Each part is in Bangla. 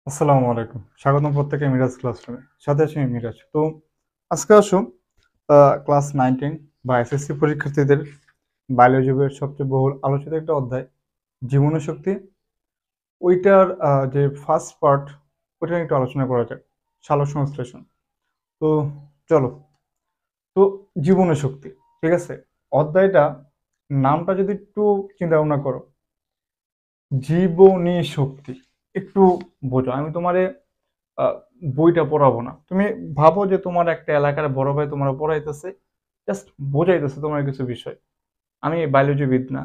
আসসালামু আলাইকুম, স্বাগতম প্রত্যেকে মিরাজ ক্লাসরুমে। সাথে আছি আমি মিরাজ। তো আজকে আসো ক্লাস 9 বা এসএসসি পরীক্ষার্থীদের বায়োলজি বইয়ের সবচেয়ে বহুল আলোচিত একটা অধ্যায় জীবনী শক্তি। ওইটার যে ফার্স্ট পার্ট, ওইটা নিয়ে একটু আলোচনা করা যাক, সালোক সংশ্লেষণ। তো চলো। তো জীবনী শক্তি, ঠিক আছে। অধ্যায়টা নামটা যদি একটু চিন্তা ভাবনা করো, জীবনী শক্তি, একটু বোঝো। আমি তোমারে আহ, বইটা পড়াবো না, তুমি ভাবো যে তোমার একটা এলাকার বড় ভাই তোমার পড়াইতেছে, জাস্ট বোঝাইতেছে তোমার কিছু বিষয়। আমি বায়োলজিবিদ না,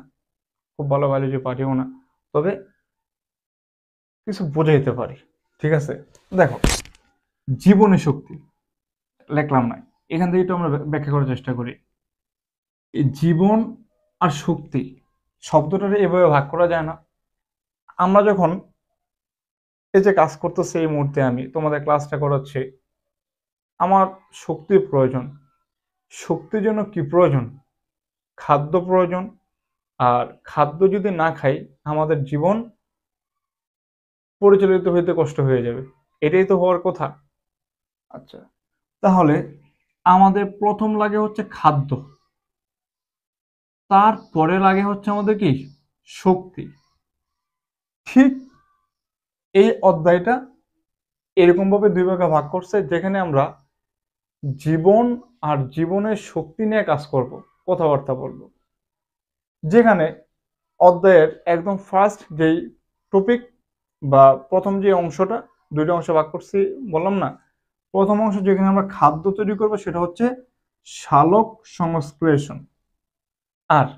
খুব ভালো বায়োলজি পাঠিও না, তবে কিছু বোঝাইতে পারি, ঠিক আছে। দেখো, জীবনী শক্তি লেখলাম না, এখান থেকে একটু আমরা ব্যাখ্যা করার চেষ্টা করি। এই জীবন আর শক্তি শব্দটারে এভাবে ভাগ করা যায় না। আমরা যখন এই যে কাজ করতেছি, এই মুহূর্তে আমি তোমাদের ক্লাসটা করাচ্ছি, আমার শক্তির প্রয়োজন। শক্তির জন্য কি প্রয়োজন? খাদ্য প্রয়োজন। আর খাদ্য যদি না খাই, আমাদের জীবন পরিচালিত হইতে কষ্ট হয়ে যাবে। এটাই তো হওয়ার কথা। আচ্ছা, তাহলে আমাদের প্রথম লাগে হচ্ছে খাদ্য, তারপরে লাগে হচ্ছে আমাদের কি? শক্তি। ঠিক এই অধ্যায়টা এরকম ভাবে দুই ভাগে ভাগ করছে, যেখানে আমরা জীবন আর জীবনের শক্তি নিয়ে কাজ করব, কথাবার্তা বলবো। যেখানে অধ্যায়ের একদম ফার্স্ট যেই টপিক বা প্রথম যে অংশটা, দুইটা অংশ ভাগ করছি বললাম না। প্রথম অংশ যেখানে আমরা খাদ্য তৈরি করবো, সেটা হচ্ছে সালোক সংশ্লেষণ। আর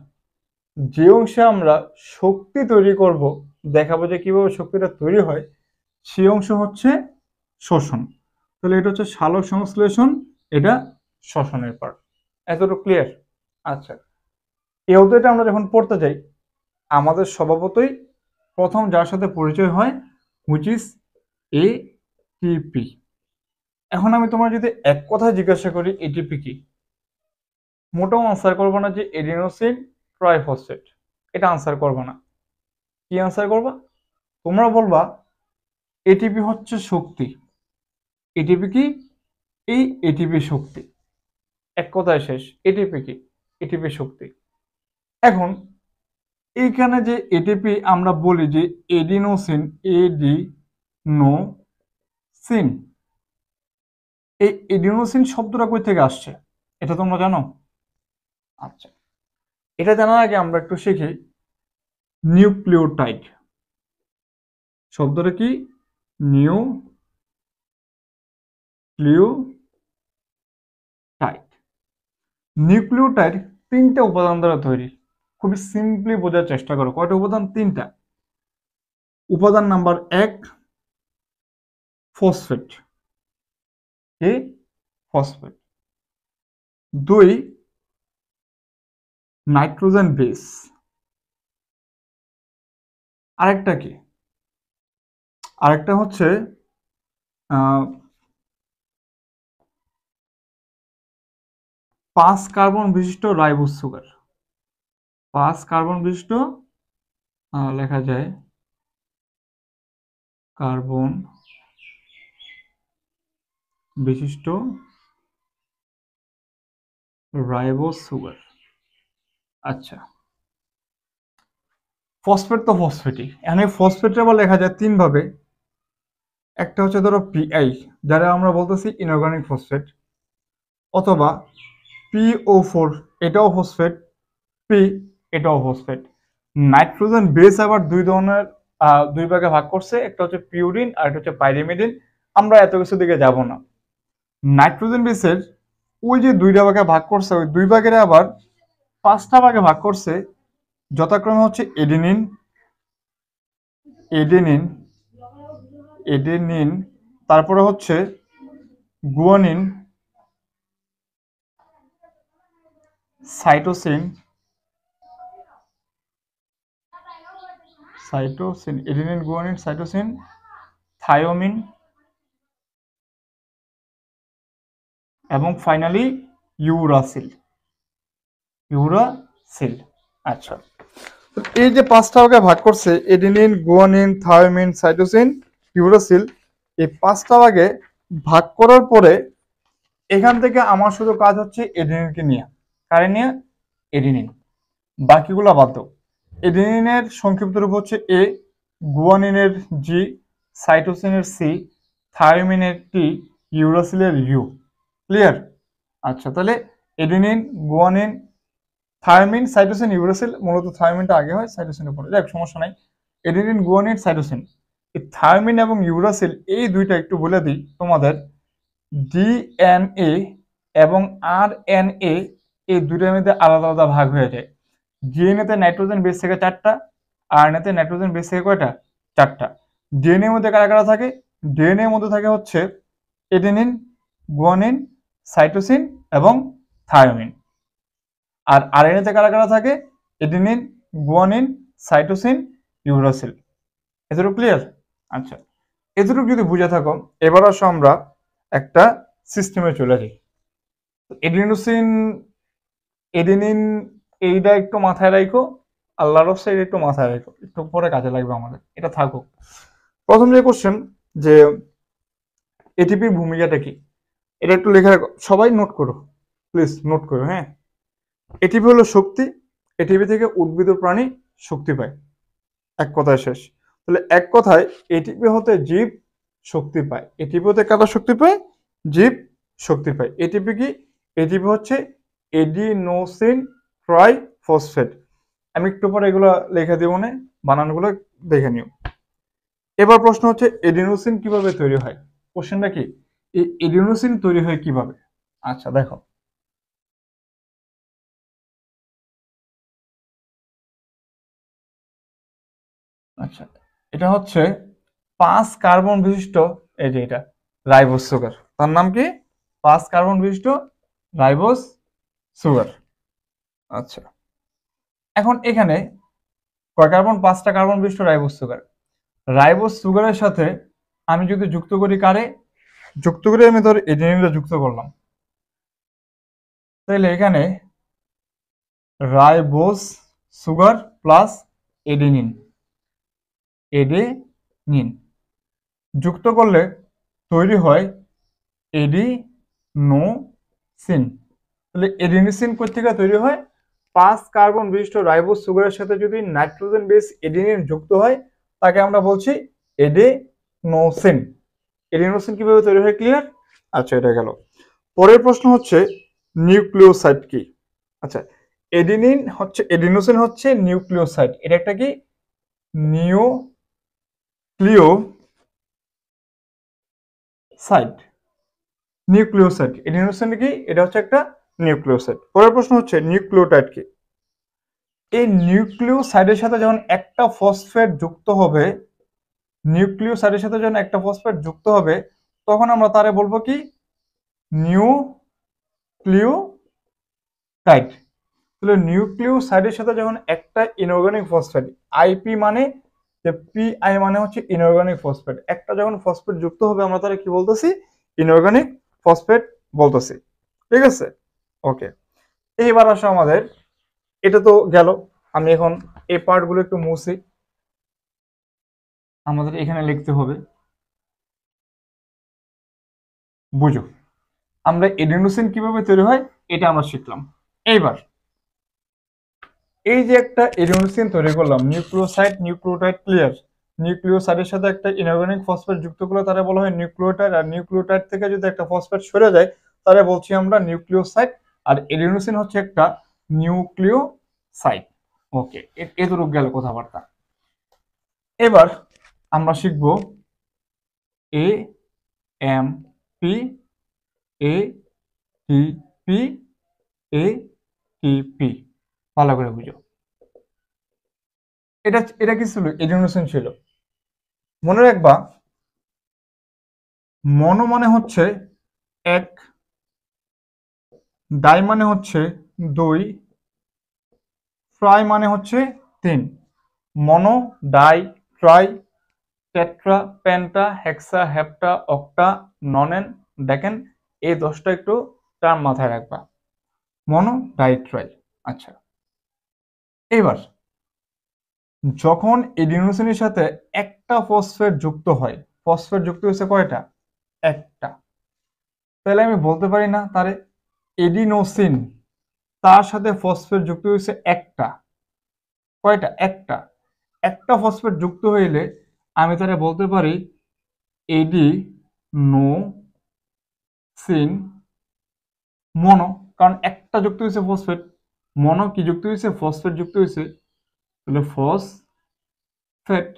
যে অংশে আমরা শক্তি তৈরি করব, দেখাবো যে কিভাবে শক্তিটা তৈরি হয়, সেই অংশ হচ্ছে শোষণ। তাহলে এটা হচ্ছে সালোক সংশ্লেষণ, এটা শ্বসনের পার্ট। এতটুকু ক্লিয়ার? আচ্ছা, এই অধ্যায়টা আমরা যখন পড়তে যাই, আমাদের স্বভাবতই প্রথম যার সাথে পরিচয় হয়, হুইচ ইজ এটিপি। এখন আমি তোমার যদি এক কথায় জিজ্ঞাসা করি এটিপি কি, মোটেও আনসার করবো না যে এডিনোসিন ট্রাইফসফেট, এটা আনসার করবো না। কি আনসার করবা? তোমরা বলবা এটিপি হচ্ছে শক্তি। এটিপি কি? এই এটিপি শক্তি। এক কথায় শেষ। এটিপি কি? এটিপি শক্তি। এখন এইখানে যে এটিপি আমরা বলি যে এডিনোসিন, এডিনোসিন, এই এডিনোসিন শব্দটা কই থেকে আসছে এটা তোমরা জানো? আচ্ছা, এটা জানার আগে আমরা একটু শিখি নিউক্লিওটাইড শব্দটা কি। নিউক্লিওটাইড, নিউক্লিওটাইড তিনটা উপাদান দ্বারা তৈরি। খুবই সিম্পলি বোঝার চেষ্টা করো, কয়টা উপাদান? তিনটা। উপাদান নাম্বার এক, ফসফেট। কি? ফসফেট। দুই, নাইট্রোজেন বেস। আরেকটা কি? আরেকটা হচ্ছে 5 কার্বন বিশিষ্ট রাইবোজ সুগার। 5 কার্বন বিশিষ্ট, লেখা যায় কার্বন বিশিষ্ট রাইবোজ সুগার। আচ্ছা, ফসফেট তো ফসফেটই। এখানে ফসফেট আবার লেখা যায় তিন ভাবে। একটা হচ্ছে ধরো পিআই, যারা আমরা বলতেছি ইনঅর্গানিক ফসফেট, অথবা PO4, এটাও ফসফেট। পি, এটাও ফসফেট। নাইট্রোজেন বেস আবার দুই ধরনের, দুই ভাগে ভাগ করছে, একটা হচ্ছে পিউরিন আর একটা হচ্ছে পাইরিমিডিন। আমরা এত কিছু দিকে যাব না। নাইট্রোজেন বেসের ওই যে দুইটা ভাগে ভাগ করছে, ওই দুই ভাগের আবার 5টা ভাগে ভাগ করছে, যথাক্রমে হচ্ছে এডেনিন, এডেনিন, এডেনিন, তারপরে হচ্ছে guanine, cytosine, cytosine, adenine, guanine, cytosine, থায়োমিন, এবং ফাইনালি ইউরাসিল। ইউরাসিল। আচ্ছা, এই যে 5টা ভাগে ভাগ করছে, এডেনিন, গুয়ানিন, থায়োমিন, সাইটোসিন, ইউরাসিল, এই 5টা ভাগে ভাগ করার পরে এখান থেকে আমার শুধু কাজ হচ্ছে এডেনিনকে নিয়ে, কারে নিয়ে? এডেনিন। বাকিগুলো বাদ দাও। এডেনিনের সংক্ষিপ্ত রূপ হচ্ছে এ, গুয়ানিনের জি, সাইটোসিনের সি, থায়োমিনের টি, ইউরাসিলের ইউ। ক্লিয়ার? আচ্ছা, তাহলে এডেনিন, গুয়ানিন, থায়োমিন, সাইটোসিন, ইউরাসিল। মূলত থায়োমিনটা আগে হয়, সাইটোসিনের পরে। যাক, সমস্যা নাই। এডেনিন, গুয়ানিন, সাইটোসিন, এই থায়োমিন এবং ইউরাসিল এই দুইটা একটু বলে দিই তোমাদের। ডিএনএ এবং আরএনএ এই দুইটার মধ্যে আলাদা আলাদা ভাগ হয়ে যায়। ডিএনএ তে নাইট্রোজেন বেস থেকে 4টা, আরএনএ তে নাইট্রোজেন বেস থেকে কয়টা? 4টা। ডিএনএ এর মধ্যে কারা কারা থাকে? ডিএনএ এর মধ্যে থাকে হচ্ছে এডেনিন, গুয়ানিন, সাইটোসিন এবং থায়োমিন। আর আরএনএ তে কারা কারা থাকে? Adenine, guanine, cytosine, uracil. এতটুকু ক্লিয়ার? আচ্ছা, এতটুকু যদি বুঝে থাকো, এবার আসো আমরা একটা সিস্টেমে চলে যাই। এডিনোসিন, এডেনিন, এইটা একটু মাথায় রাখো, আল্লাহর রাস্তায় একটু মাথায় রাখো, একটু পরে কাজে লাগবে আমাদের, এটা থাকুক। প্রথম যে কোশ্চেন, যে এটিপির ভূমিকাটা কি, এটা একটু লেখা রাখো, সবাই নোট করো, প্লিজ নোট করো। হ্যাঁ, এটিপি হলো শক্তি, এটিপি থেকে উদ্ভিদ ও প্রাণী শক্তি পায়, এক কথায় শেষ। তাহলে এক কথায় এটিপি হতে জীব শক্তি পায়, এটিপি হতে কারা শক্তি পায়? জীব শক্তি পায়। এটিপি কি? এটিপি হচ্ছে এডিনোসিন ট্রাইফসফেট। আমি একটু পরে এগুলো লিখে দিব, না বানানগুলো দেখে নিও। এবার প্রশ্ন হচ্ছে এডিনোসিন কিভাবে তৈরি হয়? কোশ্চেনটা কি, এই এডিনোসিন তৈরি হয় কিভাবে? আচ্ছা দেখো, আচ্ছা এটা হচ্ছে 5 কার্বন বিশিষ্ট, এই যে এটা রাইবোজ সুগার, তার নাম কি? 5 কার্বন বিশিষ্ট রাইবোজ সুগার। আচ্ছা, এখন এখানে কয় কার্বন? 5টা কার্বন বিশিষ্ট রাইবোজ সুগার। রাইবোজ সুগারের সাথে আমি যদি যুক্ত করি কারে? যুক্ত করে আমি ধর এডেনিনটা যুক্ত করলাম, তাহলে এখানে ribose sugar plus adenine, adenine যুক্ত করলে তৈরি হয় এডিনোসিন। তাহলে এডিনোসিন কোথেকে তৈরি হয়? 5 কার্বন বিশিষ্ট রাইবোজ সুগারের সাথে যদি নাইট্রোজেন বেস এডিনিন যুক্ত হয়, তাকে আমরা বলছি এডিনোসিন। এডিনোসিন কিভাবে তৈরি হয়? ক্লিয়ার? আচ্ছা, এটা গেল। পরের প্রশ্ন হচ্ছে নিউক্লিওসাইড কি? আচ্ছা, এডিনিন হচ্ছে, এডিনোসিন হচ্ছে নিউক্লিওসাইড। এটা একটা কি? নিউক্লিওসাইড। নিউক্লিওসাইড, এডিনোসিন কি? এটা হচ্ছে একটা নিউক্লিওসাইড। পরের প্রশ্ন হচ্ছে নিউক্লিওটাইড কি? এই নিউক্লিওসাইডের সাথে যখন একটা ফসফেট যুক্ত হবে, নিউক্লিওসাইডের সাথে যখন একটা ফসফেট যুক্ত হবে, তখন আমরা তারে বলবো কি? নিউক্লিওটাইড। তাহলে নিউক্লিওসাইডের সাথে যখন একটা ইনঅর্গানিক ফসফেট, আইপি মানে, যে পিআই মানে হচ্ছে ইনঅর্গানিক ফসফেট, একটা যখন ফসফেট যুক্ত হবে, আমরা তারা কি বলতেছি? ইনঅর্গানিক ফসফেট বলতেছি। ঠিক আছে? ওকে, এইবার আসো আমাদের, এটা তো গেল। আমি এখন এই পার্টগুলো একটু মুছি, আমাদের এখানে লিখতে হবে। বুঝো, আমরা এডিনোসিন কিভাবে তৈরি হয় এটা আমরা শিখলাম। এইবার এই যে একটা এডিনোসিন তৈরি করলাম, নিউক্লিওসাইড, নিউক্লিওটাইড। ক্লিয়ার? নিউক্লিওসাইডের সাথে একটা ইনঅর্গানিক ফসফেট যুক্ত করলে তারা বলা হয় নিউক্লিওটাইড, আর নিউক্লিওটাইড থেকে যদি একটা ফসফেট সরে যায়, তাহলে বলছি আমরা নিউক্লিওসাইড। আর এডিনোসিন হচ্ছে একটা নিউক্লিওসাইড। ওকে, এতটুকু গেল কথাবার্তা। এবার আমরা শিখব A M P, A T P, A T P. ভালো করে বুঝো, এটা এটা কি ছিল? এডিনোসিন ছিল। মনে রাখবা, মনো মানে হচ্ছে 1, ডাই মানে হচ্ছে 2, ট্রাই মানে হচ্ছে 3। মনো, ডাই, ট্রাই, টেট্রা, পেন্টা, হেক্সা, হেপ্টা, অক্টা, ননেন, ডেকেন, এই 10টা একটু টার্ম মাথায় রাখবা। মনো, ডাই, ট্রাই। আচ্ছা, এবার যখন এডিনোসিনের সাথে একটা ফসফেট যুক্ত হয়, ফসফেট যুক্ত হয়েছে কয়টা? একটা। তাহলে আমি বলতে পারি না তারে এডিনোসিন তার সাথে ফসফেট যুক্ত হয়েছে একটা। কয়টা? একটা। একটা ফসফেট যুক্ত হইলে আমি তারে বলতে পারি এডিনোসিন মনো, কারণ একটা যুক্ত হয়েছে ফসফেট। মনো কি যুক্ত হয়েছে? ফসফেট যুক্ত হয়েছে, তাহলে ফসফেট।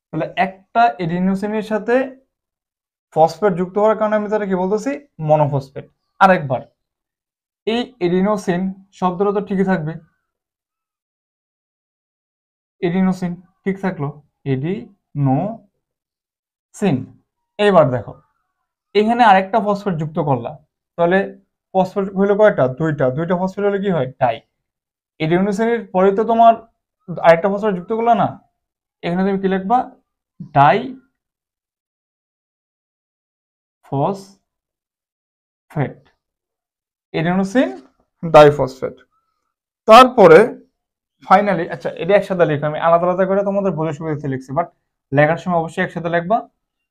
তাহলে একটা এডিনোসিনের সাথে ফসফেট যুক্ত হওয়ার কারণে আমি তারা কি বলতেছি? মনোফসফেট। আরেকবার, এই এডিনোসিন শব্দটা তো ঠিকই থাকবে, এডিনোসিন ঠিক থাকলো, এডিনোসিন। এইবার দেখো এখানে আরেকটা ফসফেট যুক্ত করলাম, তাহলে ফসফেট হইলো কয়টা? দুইটা। দুইটা ফসফেট হলে কি হয়? ডাই। এডিনোসিনের পরে তো তোমার আরেকটা ফসফেট যুক্ত করলা না, এখানে তুমি কি লিখবা? Die phosphate, adenosine diphosphate. তারপরে ফাইনালি, আচ্ছা এটা একসাথে লিখো, আমি আলাদা আলাদা করে তোমাদের বোঝার সুবিধাতে লিখছি, বাট লেখার সময় অবশ্যই একসাথে লিখবা,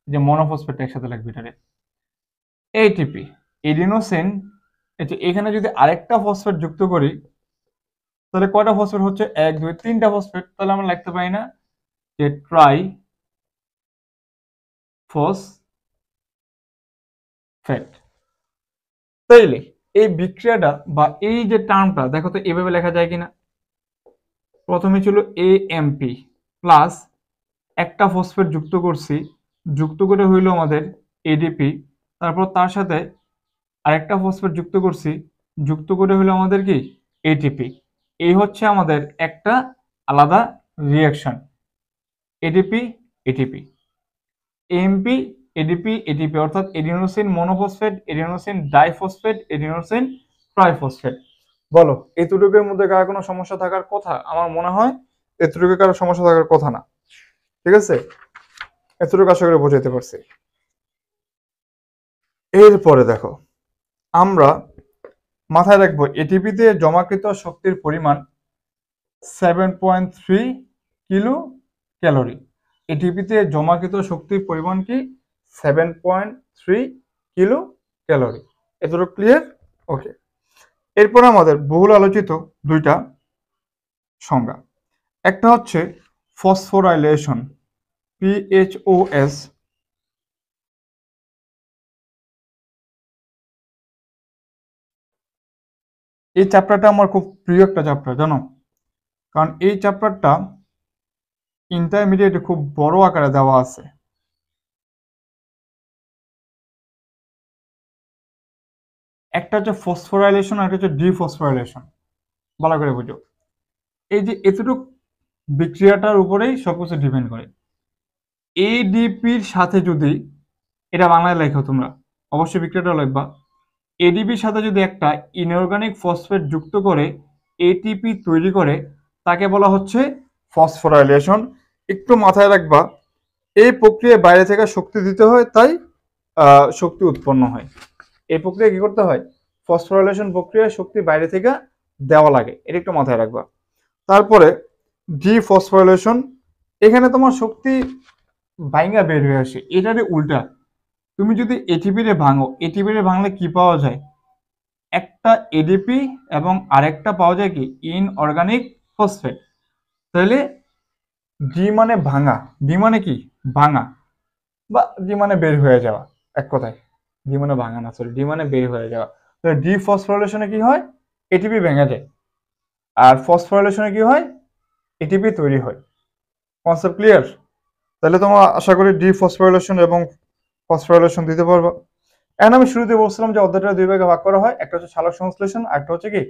যে মনোফসফেট একসাথে লিখবে এটারে। ATP, adenosine. এখানে যদি আরেকটা ফসফেট যুক্ত করি তাহলে কয়টা ফসফেট হচ্ছে? এক, দুই, তিনটা ফসফেট। তাহলে আমরা লিখতে পারি না যে ট্রাই ফসফেট। তাইলে এই বিক্রিয়াটা বা এই যে টার্মটা দেখো তো এভাবে লেখা যায় কিনা? প্রথমে ছিল এএমপি প্লাস একটা ফসফেট যুক্ত করছি, যুক্ত করে হইলো আমাদের এডিপি, তারপর তার সাথে আরেকটা ফসফেট যুক্ত করছি, যুক্ত করে হইলো আমাদের কি? এটিপি। এই হচ্ছে আমাদের একটা আলাদা reaction, ADP ATP, AMP ADP ATP, অর্থাৎ adenosine monophosphate, adenosine diphosphate, adenosine triphosphate. বলো এতটুকুর মধ্যে কার কোনো সমস্যা থাকার কথা? আমার মনে হয় এতটুকু কারো সমস্যা থাকার কথা না। ঠিক আছে, এতটুকু আশা করে বোঝাতে পারছি। এরপরে দেখো আমরা মাথায় রাখবো এটিপিতে জমাকৃত শক্তির পরিমাণ 7.3 কিলো ক্যালোরি। এটিপিতে জমাকৃত শক্তির পরিমাণ কি? 7.3 কিলো ক্যালোরি। এতটুকু ক্লিয়ার? ওকে। এরপর আমাদের বহুল আলোচিত দুইটা সংজ্ঞা, একটা হচ্ছে ফসফোরাইলেশন, পিএইচওএস। এই চ্যাপ্টারটা আমার খুব প্রিয় একটা চ্যাপ্টার, জানো, কারণ এই চ্যাপ্টারটা ইন্টারমিডিয়েটে খুব বড় আকারে দেওয়া আছে। একটা হচ্ছে ফসফোরাইলেশন আর একটা হচ্ছে ডিফসফোরাইলেশন। ভালো করে বুঝো, এই যে এতটুকু বিক্রিয়াটার উপরেই সবকিছু ডিপেন্ড করে। এডিপির সাথে যদি, এটা বাংলায় লেখো তোমরা, অবশ্যই বিক্রিয়াটা লিখবা। এডিপির সাথে যদি একটা ইনঅর্গানিক ফসফেট যুক্ত করে এটিপি তৈরি করে, তাকে বলা হচ্ছে ফসফোরাইলেশন। একটু মাথায় রাখবা, এই প্রক্রিয়ায় বাইরে থেকে শক্তি দিতে হয়, তাই শক্তি উৎপন্ন হয়। এই প্রক্রিয়া কি করতে হয়? ফসফোরাইলেশন প্রক্রিয়ায় শক্তি বাইরে থেকে দেওয়া লাগে, এটা একটু মাথায় রাখবা। তারপরে ডিফসফোরাইলেশন, এখানে তোমার শক্তি বাইঙ্গা বের হয়ে আসে, এটারে উল্টা। তুমি যদি এটিপি রে ভাঙো, এটিপি রে ভাঙলে কি পাওয়া যায়? একটা এডিপি এবং আরেকটা পাওয়া যায় কি? Inorganic phosphate. তাহলে ডি মানে ভাঙা, ডি মানে কি? ভাঙা, বা ডি মানে বের হয়ে যাওয়া, এক কথায়। ডি মানে ভাঙা না, সরি, ডি মানে বের হয়ে যাওয়া। তাহলে ডিফসফোরাইলেশনে কি হয়? এটিপি ভেঙে যায়, আর ফসফোরাইলেশনে কি হয়? এটিপি তৈরি হয়। Concept clear? তাহলে তোমরা আশা করি ডিফসফোরাইলেশন এবং ফসফোরাইলেশন দিতে পারবা। এখন আমি শুরুতে বলছিলাম যে অধ্যায়টা দুই ভাগে ভাগ করা হয়, একটা হচ্ছে সালোক সংশ্লেষণ, আর একটা হচ্ছে কি?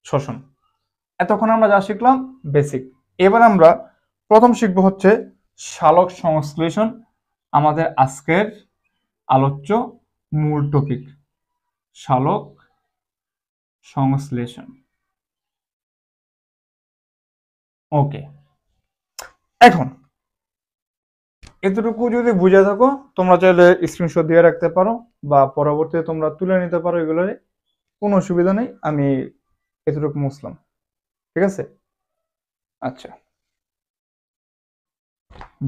শোষণ। এতক্ষণ আমরা যা শিখলাম বেসিক। এবার আমরা প্রথম শিখবো হচ্ছে সালোক সংশ্লেষণ, আমাদের আজকের আলোচ্য মূল টপিক, সালোক সংশ্লেষণ। ওকে, এখন এতটুকু যদি বুঝে থাকো, তোমরা চাইলে স্ক্রিনশট দিয়ে রাখতে পারো বা পরবর্তীতে তোমরা তুলে নিতে পারো, এগুলোর কোনো অসুবিধা নেই। আমি এতটুকু মুছলাম, ঠিক আছে? আচ্ছা,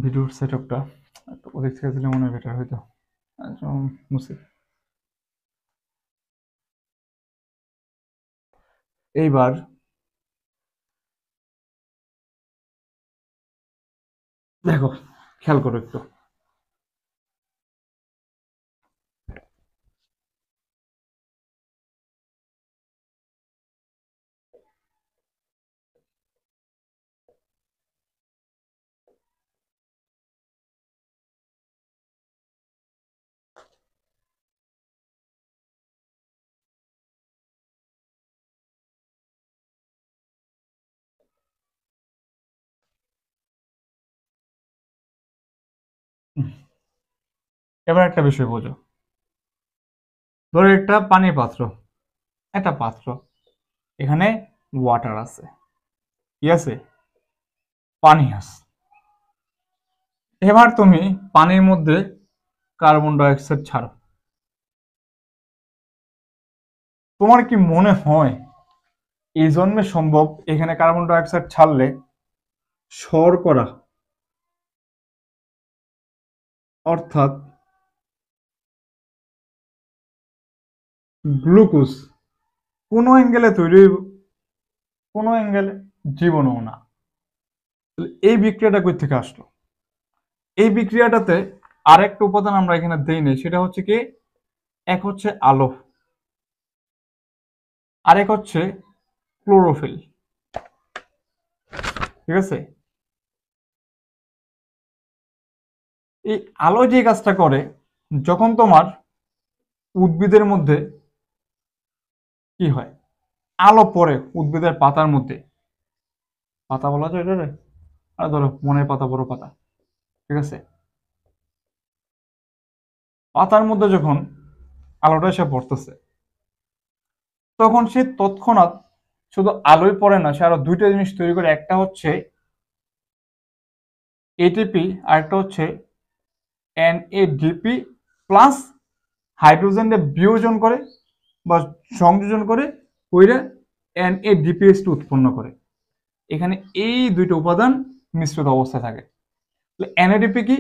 ভিডিওর সেটআপটা একটু ওদিক থেকে দিলে মনে হয় বেটার হইতো। আচ্ছা, মুসি। এইবার দেখো, খেয়াল করো একটু। এবার একটা বিষয় বোঝো। ধরো একটা পানির পাত্র, একটা পাত্র, এখানে ওয়াটার আছে, কি আছে? পানি আছে। এবার তুমি পানির মধ্যে কার্বন ডাইঅক্সাইড ছাড়ো। তোমার কি মনে হয় এই জন্মে সম্ভব এখানে কার্বন ডাইঅক্সাইড ছাড়লে শর্করা, অর্থাৎ গ্লুকোজ, কোনো অ্যাঙ্গেলে তৈরি হইব? কোনো অ্যাঙ্গেলে জীবনও না। এই বিক্রিয়াটা কই থেকে আসলো? এই বিক্রিয়াটাতে আরেকটা উপাদান আমরা এখানে দেই নাই, সেটা হচ্ছে কি, এক হচ্ছে আলো, আরেক হচ্ছে ক্লোরোফিল। ঠিক আছে? এই আলো যে কাজটা করে, যখন তোমার উদ্ভিদের মধ্যে কি হয়, আলো পড়ে উদ্ভিদের পাতার মধ্যে, পাতা বলা যায় এটা, আর ধরো মনের পাতা, বড় পাতা, ঠিক আছে, পাতার মধ্যে যখন আলোটা এসে পড়তেছে, তখন সে তৎক্ষণাৎ শুধু আলোই পড়ে না, সে আরো দুইটা জিনিস তৈরি করে। একটা হচ্ছে এটিপি, আর একটা হচ্ছে এনএডিপি প্লাস, হাইড্রোজেন বিয়োজন করে বা সংযোজন করে ওইটা এনএডিপিএস উৎপন্ন করে। এখানে এই দুইটা উপাদান মিশ্রিত অবস্থায় থাকে। এনএডিপি কি?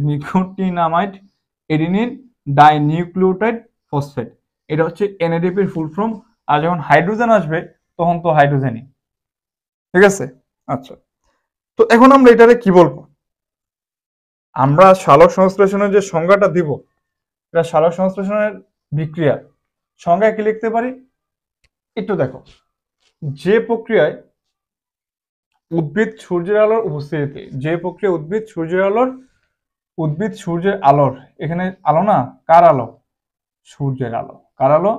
Nicotinamide adenine dinucleotide phosphate. এটা হচ্ছে এনএডিপির ফুল ফর্ম। আর যখন হাইড্রোজেন আসবে তখন তো হাইড্রোজেনই। ঠিক আছে? আচ্ছা, তো এখন আমরা এটারে কি বলবো? আমরা সালোক সংশ্লেষণের যে সংজ্ঞাটা দিব, এটা সালোক সংশ্লেষণের বিক্রিয়া সংজ্ঞায় কি লিখতে পারি একটু দেখো। যে প্রক্রিয়ায় উদ্ভিদ সূর্যের আলোর উপস্থিতিতে, যে প্রক্রিয়া উদ্ভিদ সূর্যের আলোর, এখানে আলো না, কার আলো? সূর্যের আলো। কার আলো?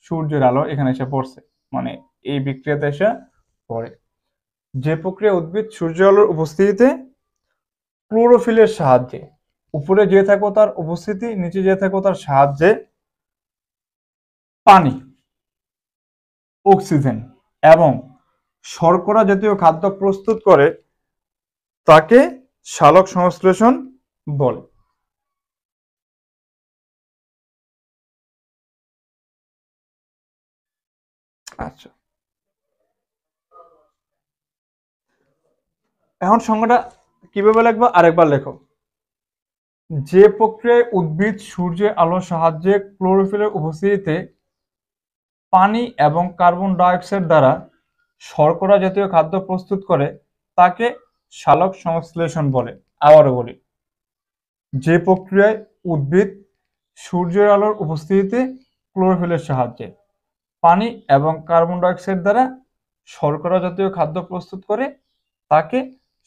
সূর্যের আলো এখানে এসে পড়ছে, মানে এই বিক্রিয়াতে এসে পড়ে। যে প্রক্রিয়া উদ্ভিদ সূর্যের আলোর উপস্থিতিতে ক্লোরোফিলের সাহায্যে, উপরে যে থাকো তার উপস্থিতি, নিচে যে থাকো তার সাহায্যে পানি, অক্সিজেন এবং শর্করা জাতীয় খাদ্য প্রস্তুত করে, তাকে সালোক সংশ্লেষণ বলে। আচ্ছা, এখন সংজ্ঞাটা কিভাবে লিখবা আরেকবার লেখো। যে প্রক্রিয়ায় উদ্ভিদ সূর্যের আলোর সাহায্যে ক্লোরোফিলের উপস্থিতিতে পানি এবং কার্বন ডাইঅক্সাইড দ্বারা শর্করা জাতীয় খাদ্য প্রস্তুত করে, তাকে সালোক সংশ্লেষণ বলে। আবারও বলি, যে প্রক্রিয়ায় উদ্ভিদ সূর্যের আলোর উপস্থিতিতে ক্লোরোফিলের সাহায্যে পানি এবং কার্বন ডাইঅক্সাইড দ্বারা শর্করা জাতীয় খাদ্য প্রস্তুত করে, তাকে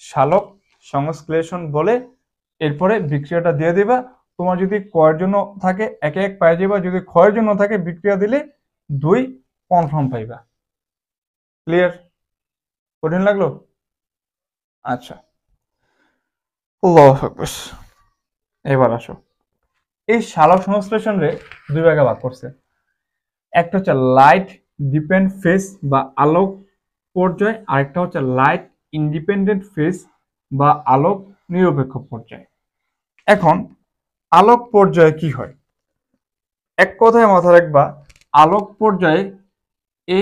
সালোক সংশ্লেষণ বলে। এরপরে বিক্রিয়াটা দিয়ে দিবা। তোমার যদি কয়ের জন্য থাকে একে এক পাই যাবা, যদি ক্ষয়ের জন্য থাকে বিক্রিয়া দিলে 2 কনফার্ম পাইবা। ক্লিয়ার? কঠিন লাগলো? আচ্ছা, আল্লাহু আকবার। এবার আসো, এই সালোক সংশ্লেষণে 2 ভাগে ভাগ করছে। একটা হচ্ছে লাইট ডিপেন্ড ফেজ বা আলোক পর্যায়, আরেকটা হচ্ছে লাইট ইন্ডিপেন্ডেন্ট ফেজ বা আলোক নিরপেক্ষ পর্যায়। এখন আলোক পর্যায়ে কি হয়, এক কথায় মাথা রাখবা, আলোক পর্যায়ে এ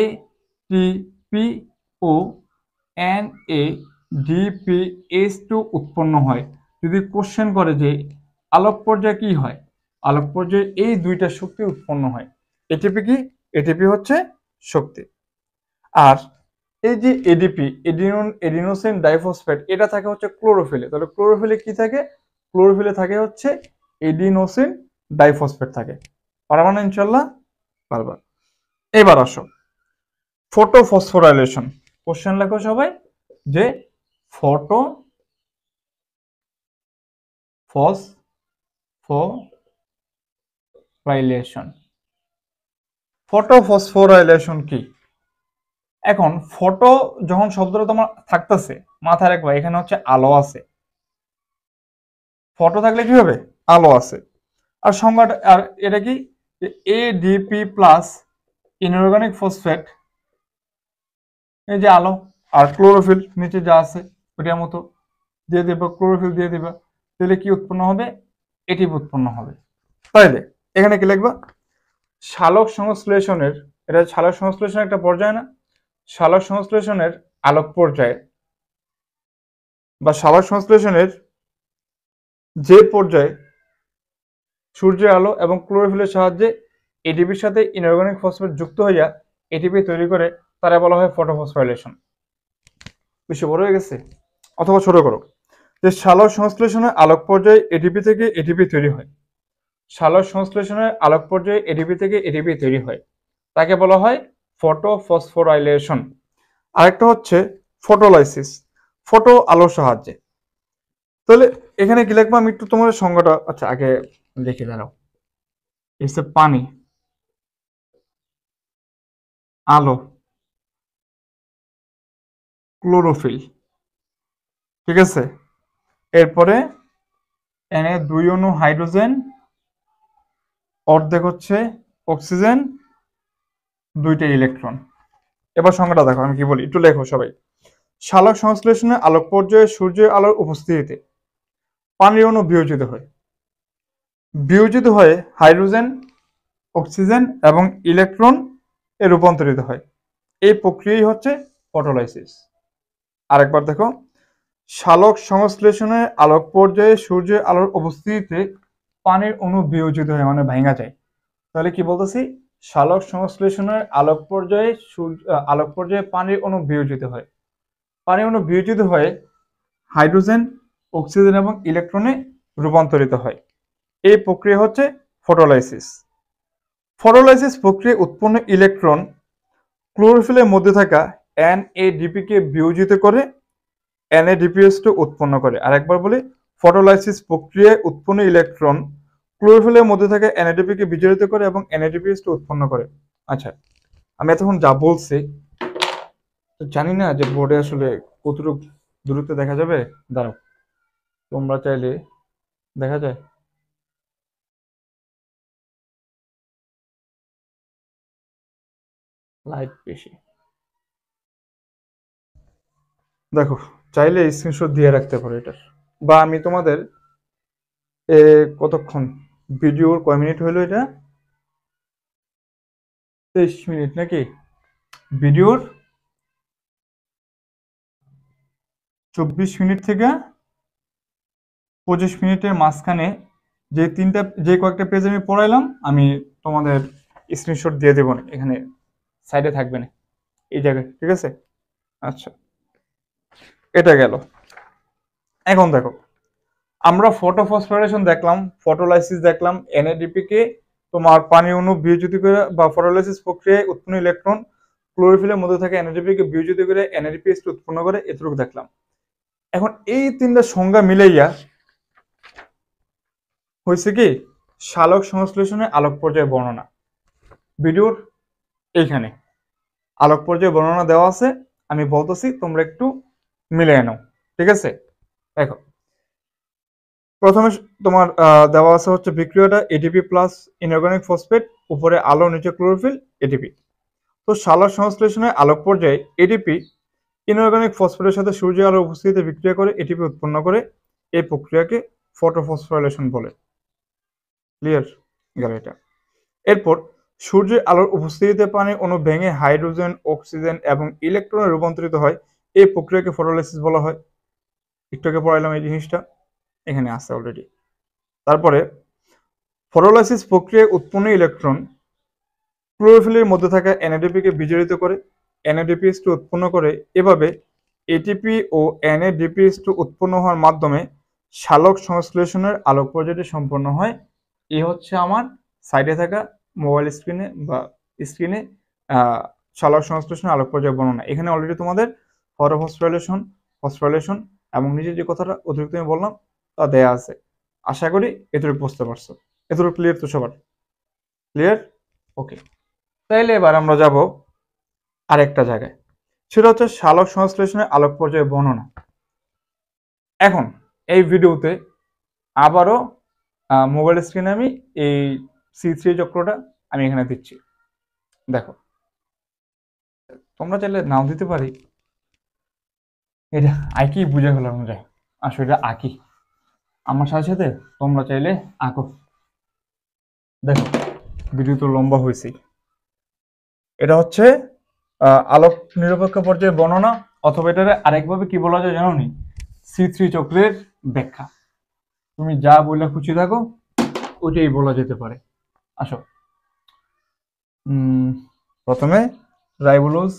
T P O N A ডিপিএস2 উৎপন্ন হয়। যদি কোশ্চেন করে যে আলোক পর্যায়ে কি হয়, আলোক পর্যায়ে এই দুইটা শক্তি উৎপন্ন হয়। এটিপি কি? এটিপি হচ্ছে শক্তি। আর এই যে এডিপি, এডিনোসিন ডাইফসফেট, এটা থাকে হচ্ছে ক্লোরোফিলে। তাহলে ক্লোরোফিলে কি থাকে? ক্লোরোফিলে থাকে হচ্ছে এডিনোসিন ডাইফসফেট থাকে। পারবা না ইনশাল্লাহ? পারবা। এবার আসো ফটোফসফোরাইলেশন। কোশ্চেন লেখো সবাই যে ফটো ফসফোরাইলেশন। ফটোফসফোরাইলেশন কি? এখন ফটো যখন শব্দটা তোমার থাকতেছে, মাথায় রাখবা এখানে হচ্ছে আলো আছে। ফটো থাকলে কি হবে? আলো আছে। আর সংজ্ঞাটা, আর এটা কি? এডিপি প্লাস ইনঅর্গানিক ফসফেট, এই যে আলো, আর ক্লোরোফিল নিচে যা আছে ওটার মতো দিয়ে দেবা, ক্লোরোফিল দিয়ে দেবা, তাহলে কি উৎপন্ন হবে? এটিপি উৎপন্ন হবে। তাইলে এখানে কি লিখবা? সালোক সংশ্লেষণের, এটা সালোক সংশ্লেষণের একটা পর্যায় না? সালোক সংশ্লেষণের আলোক পর্যায়ে বা সালোক সংশ্লেষণের যে পর্যায়ে সূর্যের আলো এবং ক্লোরোফিলের সাহায্যে এটিপির সাথে ইনঅর্গানিক ফসফেট যুক্ত হইয়া এটিপি তৈরি করে, তারা বলা হয় ফটোফসফোরাইলেশন। বেশি বড় হয়ে গেছে? অথবা ছোট করো। যে সালোক সংশ্লেষণের আলোক পর্যায়ে এটিপি থেকে এটিপি তৈরি হয়, সালোক সংশ্লেষণের আলোক পর্যায়ে এটিপি থেকে এটিপি তৈরি হয়, তাকে বলা হয় ফটোফসফোরাইলেশন। আরেকটা হচ্ছে ফটোলাইসিস, ফটো আলোর সাহায্যে। তাহলে এখানে কি লিখবো? আমি একটু তোমার সংজ্ঞাটা আচ্ছা আগে লিখে দাঁড়াও। এসে পানি, আলো, ক্লোরোফিল, ঠিক আছে। এরপরে এনে 2 অণু হাইড্রোজেন, অর্ধেক হচ্ছে অক্সিজেন, 2টা ইলেকট্রন। এবার সংজ্ঞাটা দেখো আমি কি বলি, একটু লেখো সবাই। সালোক সংশ্লেষণে আলোক পর্যায়ে সূর্যের আলোর উপস্থিতিতে পানির অণু বিয়োজিত হয়, বিয়োজিত হয়ে হাইড্রোজেন, অক্সিজেন এবং ইলেকট্রন এ রূপান্তরিত হয়। এই প্রক্রিয়াই হচ্ছে ফটোলাইসিস। আরেকবার দেখো, সালোক সংশ্লেষণে আলোক পর্যায়ে সূর্যের আলোর উপস্থিতিতে পানির অণু বিয়োজিত হয়, মানে ভাঙা যায়। তাহলে কি বলতেছি? সালোক সংশ্লেষণের আলোক পর্যায়ে আলোক পর্যায়ে পানির অণু বিয়োজিত হয়, পানির অণু বিয়োজিত হয়ে হাইড্রোজেন, অক্সিজেন এবং ইলেকট্রনে রূপান্তরিত হয়। এই প্রক্রিয়া হচ্ছে ফটোলাইসিস। ফটোলাইসিস প্রক্রিয়ায় উৎপন্ন ইলেকট্রন ক্লোরোফিলের মধ্যে থাকা NADP কে বিয়োজিত করে NADPH2 উৎপন্ন করে। আরেকবার বলি, ফটোলাইসিস প্রক্রিয়ায় উৎপন্ন ইলেকট্রন ক্লোরোফিলের মধ্যে থাকা NADP কে বিজড়িত করে এবং NADPH2 উৎপন্ন করে। আচ্ছা, আমি এতক্ষণ যা বলছি জানি না যে বোর্ডে আসলে কতটুকু দূরত্বে দেখা যাবে। দাঁড়াও, তোমরা চাইলে দেখা যায়। লাইট বেশি, দেখো চাইলে স্ক্রিনশট দিয়ে রাখতে পারো এটার, বা আমি তোমাদের কতক্ষণ ভিডিওর কয় মিনিট হইলো? এটা 23 মিনিট নাকি? ভিডিওর 24 মিনিট থেকে 25 মিনিটের মাঝখানে যে কয়েকটা পেজ আমি পড়াইলাম, আমি তোমাদের স্ক্রিনশট দিয়ে দেবো না, এখানে সাইডে থাকবে না, এই জায়গায়, ঠিক আছে? আচ্ছা, এটা গেল। এখন দেখো, আমরা ফটোফসফোরাইলেশন দেখলাম, ফটোলাইসিস দেখলাম, NADP কে তোমার পানি অণু বিয়োজিত করে বা ফটোলাইসিস প্রক্রিয়ায় উৎপন্ন ইলেকট্রন ক্লোরোফিলের মধ্যে থাকে NADP কে বিয়োজিত করে NADPH উৎপন্ন করে, এতটুকু দেখলাম। এখন এই তিনটা সংজ্ঞা মিলাইয়া হয়েছে কি সালোক সংশ্লেষণে আলোক পর্যায়ে বর্ণনা। ভিডিওর এইখানে আলোক পর্যায়ে বর্ণনা দেওয়া আছে, আমি বলতেছি তোমরা একটু মিলিয়ে নাও, ঠিক আছে? দেখো, প্রথমে তোমার দেওয়া আছে হচ্ছে বিক্রিয়াটা এটিপি প্লাস ইনঅর্গানিক ফসফেট, উপরে আলো, নিচে ক্লোরোফিল, এটিপি। তো সালোক সংশ্লেষণে আলোক পর্যায়ে এটিপি ইনঅর্গানিক ফসফেটের সাথে সূর্যের আলোর উপস্থিতিতে বিক্রিয়া করে এটিপি উৎপন্ন করে, এই প্রক্রিয়াকে ফটোফসফোরাইলেশন বলে। ক্লিয়ার গেল এটা? এরপর সূর্যের আলোর উপস্থিতিতে পানির অণু ভেঙে হাইড্রোজেন, অক্সিজেন এবং ইলেকট্রনে রূপান্তরিত হয়, এই প্রক্রিয়াকে ফটোলাইসিস বলা হয়। একটু আগে পড়াইলাম এই জিনিসটা, এখানে আছে অলরেডি। তারপরে ফটোলাইসিস প্রক্রিয়ায় উৎপন্ন ইলেকট্রন ক্লোরোফিলের মধ্যে থাকা এনএডিপিকে বিজড়িত করে NADPH2 উৎপন্ন করে। এভাবে এটিপি ও NADPH2 উৎপন্ন হওয়ার মাধ্যমে সালোক সংশ্লেষণের আলোক পর্যায়টি সম্পন্ন হয়। এই হচ্ছে আমার সাইডে থাকা মোবাইল স্ক্রিনে স্ক্রিনে সালোক সংশ্লেষণের আলোক পর্যায় বর্ণনা। এখানে অলরেডি তোমাদের ফসফোরাইলেশন এবং নিচে যে কথাটা অতিরিক্ত আমি বললাম তা দেয়া আছে। আশা করি এতটুকু বুঝতে পারছো। এতটুকু ক্লিয়ার তো সবার? ক্লিয়ার? ওকে। তাইলে এবার আমরা যাব আরেকটা জায়গায়, সেটা হচ্ছে সালোক সংশ্লেষণের আলোক পর্যায় বর্ণনা। এখন এই ভিডিওতে আবারও মোবাইল স্ক্রিনে আমি এই C3 চক্রটা আমি এখানে দিচ্ছি। দেখো, তোমরা চাইলে নাও দিতে পারি, এটা আঁকি বুঝে ফেলানো যায়। আসলে এটা আঁকি, আমার সাথে সাথে তোমরা চাইলে আঁকো। দেখো, ভিডিও তো লম্বা হয়েছে। এটা হচ্ছে আলোক নিরপেক্ষ পর্যায়ে বর্ণনা, অথবা এটার আরেকভাবে কি বলা যায় জানো নি? C3 চক্রের ব্যাখ্যা। তুমি যা বললে খুশি থাকো, ওইটাই বলা যেতে পারে। আসো, প্রথমে রাইবোলোজ,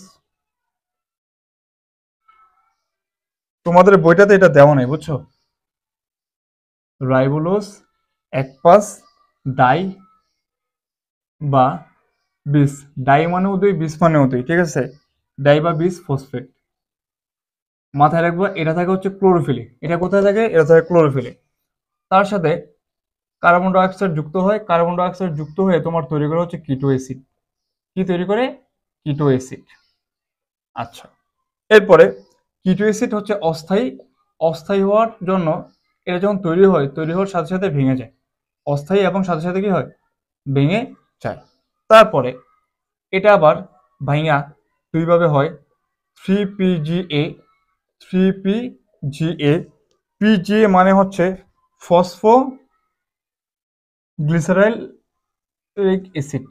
তোমাদের বইটাতে এটা দেওয়া নাই, বুঝছো? রাইবোলোজ 1,5 ডাই বা বিস, ডাই মানেও 2, বিস মানেও 2, ঠিক আছে? ডাই বা বিস ফসফেট। মাথায় রাখবো, এটা থাকে হচ্ছে ক্লোরোফিলে। এটা কোথায় থাকে? এটা থাকে ক্লোরোফিলে। তার সাথে কার্বন ডাইঅক্সাইড যুক্ত হয়। কার্বন ডাইঅক্সাইড যুক্ত হয়ে তোমার তৈরি করে হচ্ছে কিটো অ্যাসিড। কি তৈরি করে? কিটো অ্যাসিড। আচ্ছা, এরপরে কিটো অ্যাসিড হচ্ছে অস্থায়ী। অস্থায়ী হওয়ার জন্য এটা যখন তৈরি হয়, তৈরি হওয়ার সাথে সাথে ভেঙে যায়। অস্থায়ী এবং সাথে সাথে কি হয়? ভেঙে যায়। তারপরে এটা আবার ভাঙা দুইভাবে হয়, 3PGA। 3PGA, PGA মানে হচ্ছে phospho glyceric acid.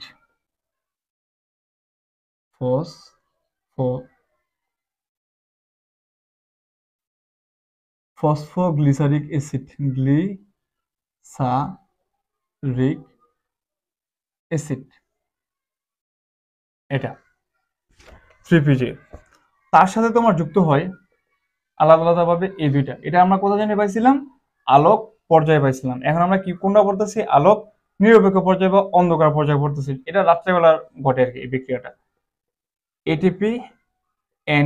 Phosphoglyceric acid, glyceric acid, এটা 3PGA। তার সাথে তোমার যুক্ত হয় আলাদা আলাদাভাবে এই দুইটা। এটা আমরা কোথায় জানি পাইছিলাম? আলোক পর্যায়ে পাইছিলাম। এখন আমরা কি কোনটা পড়তেছি? আলোক নিরপেক্ষ পর্যায়ে বা অন্ধকার পর্যায়ে পড়তেছি। এটা রাত্রেবেলা ঘটে আর কি এই বিক্রিয়াটা। ATP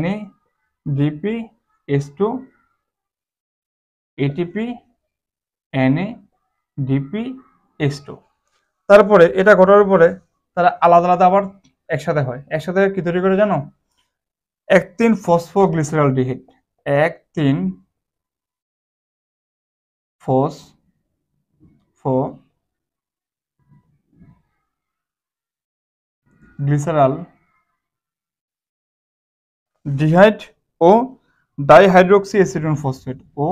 NADPH2, ATP NADPH2। তারপরে এটা ঘটার পরে তারা আলাদা আলাদা আবার একসাথে হয়। একসাথে কি তৈরি করে জানো? 1,3 ফসফোগ্লিসারলডিহাইড। 1,3 ফসফোগ্লিসারলডিহাইড ও ডাইহাইড্রোক্সি অ্যাসিটোন ফসফেট ও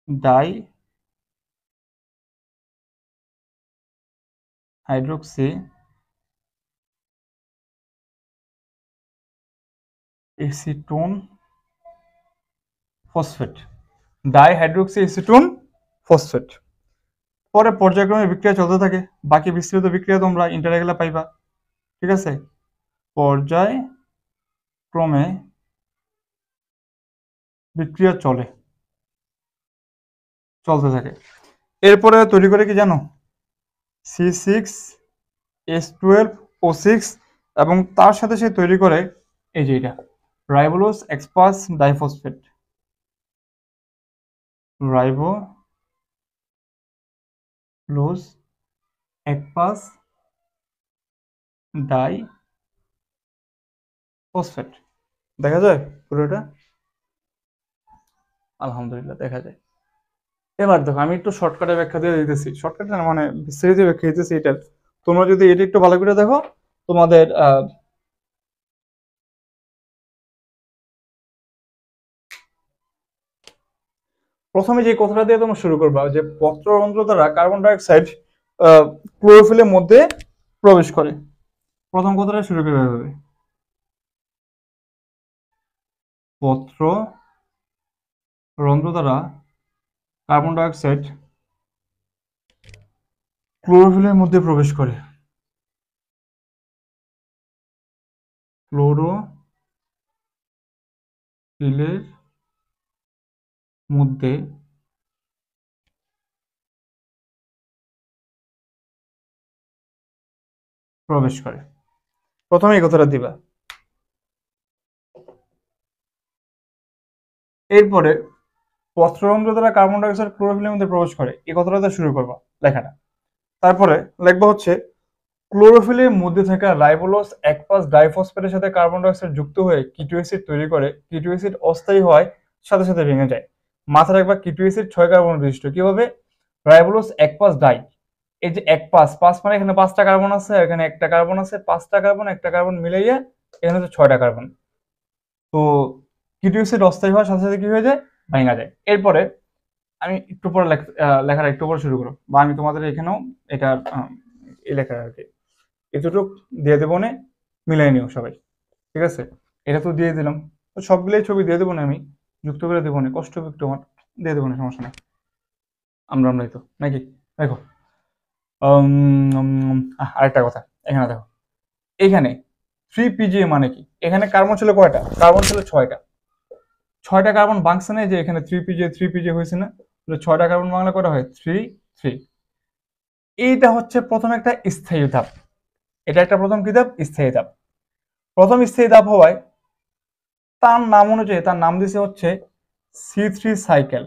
dihydroxy acetone phosphate. Dihydroxy acetone phosphate. পরে পর্যায়ক্রমে বিক্রিয়া চলতে থাকে। বাকি বিস্তৃত বিক্রিয়া তোমরা ইন্টারগ্রালে পাইবা, ঠিক আছে? পর্যায়ক্রমে বিক্রিয়া চলতে থাকে। এরপরে তৈরি করে কি জানো? C6H12O6 এবং তার সাথে সে তৈরি করে এই যে এটা রাইবোলোজ এক্সপাস ডাইফসফেট। রাইবোলোজ এক্সপাস ডাইফসফেট। দেখা যায় পুরোটা? আলহামদুলিল্লাহ দেখা যায়। এবার দেখো, আমি একটু শর্টকাটে ব্যাখ্যা দিয়ে দিতেছি। শর্টকাটে না, মানে বিস্তারিত ব্যাখ্যা দিতেছি এটার। তোমরা যদি এটা একটু ভালো করে দেখো, তোমাদের প্রথমে যে কথাটা দিয়ে তোমরা শুরু করবা, যে পত্ররন্ধ্র দ্বারা কার্বন ডাইঅক্সাইড ক্লোরোফিলের মধ্যে প্রবেশ করে। প্রথম কথাটা শুরু করে হবে, পত্র রন্ধ্র দ্বারা কার্বন ডাই অক্সাইড ক্লোরোফিলের মধ্যে প্রবেশ করে। ক্লোরোফিলের মধ্যে প্রবেশ করে। প্রথমে এই কথাটা দিবা। এরপরে পত্ররন্ধ্র দ্বারা কার্বন ডাই অক্সাইড ক্লোরোফিলের মধ্যে প্রবেশ করে, এই কথাটা শুরু করবা লেখাটা। তারপরে লিখবা হচ্ছে ক্লোরোফিলের মধ্যে থাকা রাইবোলোজ 1,5 ডাইফসফেটের সাথে কার্বন ডাই অক্সাইড যুক্ত হয়ে কিটো অ্যাসিড তৈরি করে। কিটো অ্যাসিড অস্থায়ী হওয়ায় সাথে সাথে ভেঙে যায়। মাথায় রাখবা কিটো অ্যাসিড 6 কার্বন বিশিষ্ট। কিভাবে? রাইবোলোজ 1,5 ডাই, এই যে 1,5 মানে এখানে 5টা কার্বন আছে, এখানে একটা কার্বন আছে, 5টা কার্বন একটা কার্বন মিলাইয়া এখানে হচ্ছে 6টা কার্বন। তো কিটো অ্যাসিড অস্থায়ী হওয়ার সাথে সাথে কি হয়ে যায়? ভেঙে যায়। এরপরে আমি একটু পরে লেখাটা একটু পরে শুরু করো, বা আমি তোমাদের এখানেও এটা এই লেখা আর কি এতটুক দিয়ে দেবো না, মিলাই নিও সবাই, ঠিক আছে? এটা তো দিয়ে দিলাম, তো সবগুলোই ছবি দিয়ে দেবো না, আমি যুক্ত করে দেবো না, কষ্ট একটু আমার, দিয়ে দেবো না, সমস্যা নেই, আমরাই তো নাকি। দেখো আরেকটা কথা, এখানে দেখো, এখানে 3PGA মানে কি? এখানে কার্বন ছিল কয়টা? কার্বন ছিল 6টা। 6টা কার্বন বাংছে না, যে এখানে 3PGA হয়েছে না? 6টা কার্বন বাংলা করা হয় 3 এইটা হচ্ছে প্রথম একটা স্থায়ী ধাপ। এটা একটা প্রথম কি ধাপ? স্থায়ী ধাপ। প্রথম স্থায়ী ধাপ হওয়ায় তার নাম অনুযায়ী তার নাম দিয়েছে হচ্ছে C3 সাইকেল।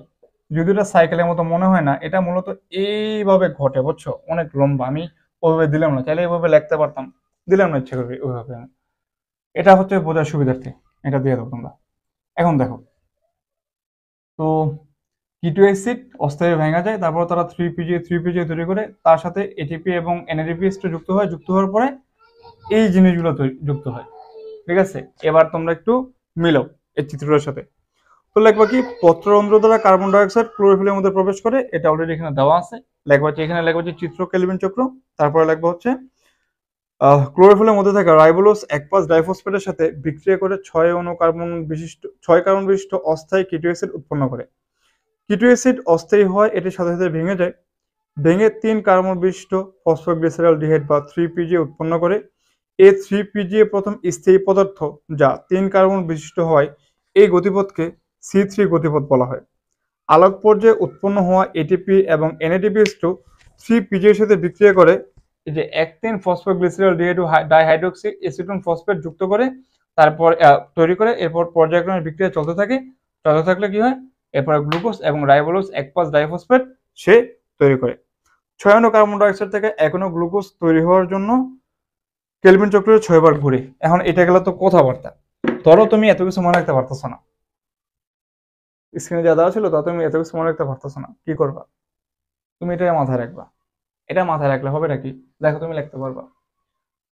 যদি এটা সাইকেলের মতো মনে হয় না, এটা মূলত এইভাবে ঘটে, বুঝছো? অনেক লম্বা, আমি ওইভাবে দিলাম না, চাইলে এইভাবে লিখতে পারতাম, দিলাম না ইচ্ছে করবে ওইভাবে আমি। এটা হচ্ছে বোঝার সুবিধার্থে এটা দিয়ে দাও তোমরা। এখন দেখো, তো কিটো অ্যাসিড অস্থায়ী ভেঙে যায়, তারপর তারা 3PGA তৈরি করে, তার সাথে এটিপি এবং NADPH যুক্ত হয়, যুক্ত হওয়ার পরে এই জিনিসগুলো যুক্ত হয়, ঠিক আছে? এবার তোমরা একটু মিলাও এই চিত্রটার সাথে। তো লিখবা কি? পত্ররন্ধ্র দ্বারা কার্বন ডাই অক্সাইড ক্লোরোফিলের মধ্যে প্রবেশ করে, এটা অলরেডি এখানে দেওয়া আছে। লিখবা হচ্ছে এখানে লিখবা হচ্ছে চিত্র কেলভিন চক্র। তারপরে লিখবা হচ্ছে ক্লোরোফিলের মধ্যে থাকা রাইবোলোজ 1,5 ডাইফসফেটের সাথে বিক্রিয়া করে 6 কার্বন বিশিষ্ট অস্থায়ী কিটো অ্যাসিড উৎপন্ন করে। কিটো অ্যাসিড অস্থায়ী হয়, এটির সাথে সাথে ভেঙে যায়, ভেঙে 3 কার্বন বিশিষ্ট ফসফোগ্লিসারল বা 3PGA উৎপন্ন করে। এই 3PGA প্রথম স্থায়ী পদার্থ, যা 3 কার্বন বিশিষ্ট হয়। এই গতিপথকে C3 গতিপথ বলা হয়। আলোক পর্যায়ে উৎপন্ন হওয়া এটিপি এবং NADPH2 3PGA এর সাথে বিক্রিয়া করে, এই যে 1,3 ফসফোগ্লিসারল ডাইহাইড্রোক্সি এসিটোন ফসফেট যুক্ত করে, তারপর তৈরি করে। এরপর পর্যায়ক্রমে বিক্রিয়া চলতে থাকে, চলতে থাকলে কি হয়? এরপর গ্লুকোজ এবং রাইবোলোজ 1,5 ডাইফসফেট সে তৈরি করে। 6 কার্বন ডাই অক্সাইড থেকে এখনো গ্লুকোজ তৈরি হওয়ার জন্য কেলভিন চক্রের 6 বার ঘুরে। এখন এটা গেল তো কথাবার্তা, ধরো তুমি এত কিছু মনে রাখতে পারতেছো না, স্ক্রিনে যা দেওয়া ছিল তা তুমি এত কিছু মনে রাখতে পারতেছো না, কি করবা? তুমি এটা মাথায় রাখবা। এটা মাথায় রাখলে হবে নাকি? দেখো তুমি লিখতে পারবা,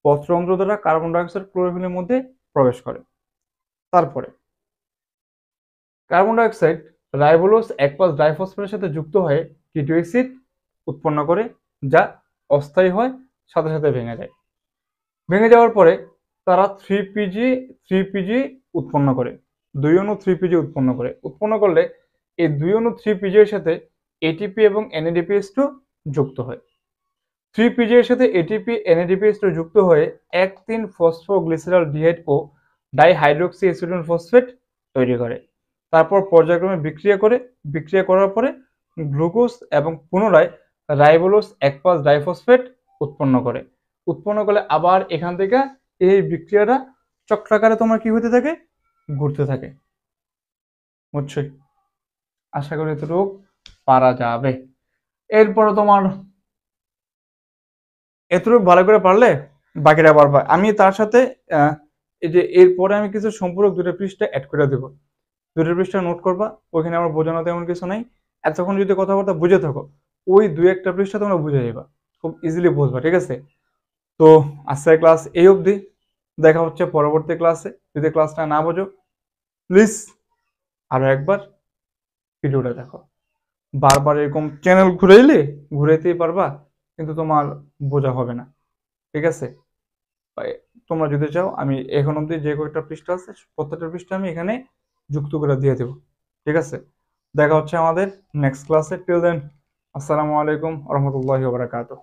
পত্ররন্ধ্র দ্বারা কার্বন ডাই অক্সাইড ক্লোরোফিলের মধ্যে প্রবেশ করে। তারপরে কার্বন ডাই অক্সাইড রাইবোলোজ 1,5 ডাইফসফেটের সাথে যুক্ত হয়ে কিটো অ্যাসিড উৎপন্ন করে, যা অস্থায়ী হয়, সাথে সাথে ভেঙে যায়। ভেঙে যাওয়ার পরে তারা 3PG উৎপন্ন করে, 2 অণু 3PG উৎপন্ন করে। উৎপন্ন করলে এই 2 অণু 3PG এর সাথে এটিপি এবং NADPH2 যুক্ত হয়। 3PG এর সাথে এটিপি NADPH2 যুক্ত হয়ে 1,3 ফসফোগ্লিসারল ডিহাইড ও ডাইহাইড্রোক্সি অ্যাসিটোন ফসফেট তৈরি করে। তারপর পর্যায়ক্রমে বিক্রিয়া করার পরে গ্লুকোজ এবং পুনরায় রাইবোলোজ 1,5 ডাইফসফেট উৎপন্ন করে। উৎপন্ন করলে আবার এখান থেকে এই বিক্রিয়াটা চক্রাকারে তোমার কি হতে থাকে? ঘুরতে থাকে, বুঝছো? আশা করি এতটুকু পারা যাবে। এরপরে তোমার এতটুকু ভালো করে পারলে বাকিটা পারবা। আমি তার সাথে এই যে এরপরে আমি কিছু সম্পূরক 2টা পৃষ্ঠা অ্যাড করে দেবো, 2টা পৃষ্ঠা নোট করবা। ওইখানে আমার বোঝানো তেমন কিছু নাই, এতক্ষণ যদি কথাবার্তা বুঝে থাকো, ওই 2-1টা পৃষ্ঠা তোমরা বুঝে যাবা, খুব ইজিলি বুঝবা, ঠিক আছে? তো আজকের ক্লাস এই অবধি, দেখা হচ্ছে পরবর্তী ক্লাসে। যদি ক্লাসটা না বোঝো, প্লিজ আরো একবার ভিডিওটা দেখো। বারবার এরকম চ্যানেল ঘুরাইতেই পারবা, কিন্তু তোমার বোঝা হবে না, ঠিক আছে? তোমরা যদি চাও, আমি এখন অবধি যে কয়েকটা পৃষ্ঠা আছে প্রত্যেকটা পৃষ্ঠা আমি এখানে যুক্ত করে দিয়ে দেব। ঠিক আছে, দেখা হচ্ছে আমাদের নেক্সট ক্লাসে। টিল দেন, আসসালামু আলাইকুম রহমতুল্লাহি ওয়া বারাকাতুহু।